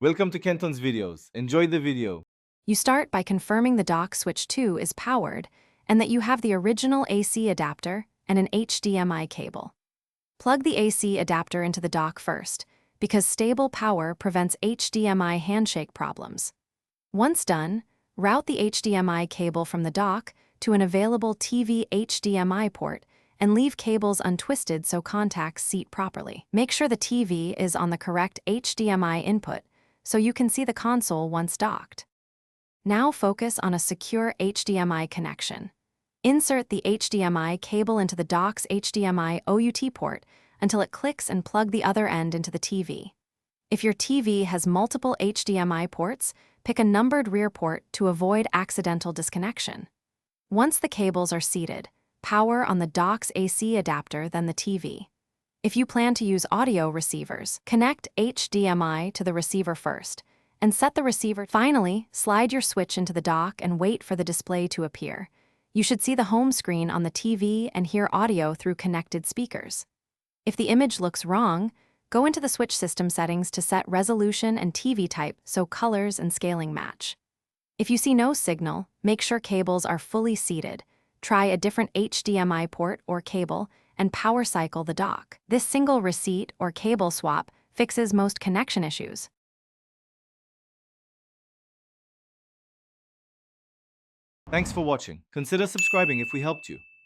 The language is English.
Welcome to Kenton's videos. Enjoy the video. You start by confirming the dock switch 2 is powered and that you have the original AC adapter and an HDMI cable. Plug the AC adapter into the dock first, because stable power prevents HDMI handshake problems. Once done, route the HDMI cable from the dock to an available TV HDMI port and leave cables untwisted so contacts seat properly. Make sure the TV is on the correct HDMI input so you can see the console once docked. Now focus on a secure HDMI connection. Insert the HDMI cable into the dock's HDMI OUT port until it clicks and plug the other end into the TV. If your TV has multiple HDMI ports, pick a numbered rear port to avoid accidental disconnection. Once the cables are seated, power on the dock's AC adapter, then the TV. If you plan to use audio receivers, connect HDMI to the receiver first and set the receiver. Finally, slide your switch into the dock and wait for the display to appear. You should see the home screen on the TV and hear audio through connected speakers. If the image looks wrong, go into the switch system settings to set resolution and TV type so colors and scaling match. If you see no signal, make sure cables are fully seated. Try a different HDMI port or cable and power cycle the dock. This single receipt or cable swap fixes most connection issues. Thanks for watching. Consider subscribing if we helped you.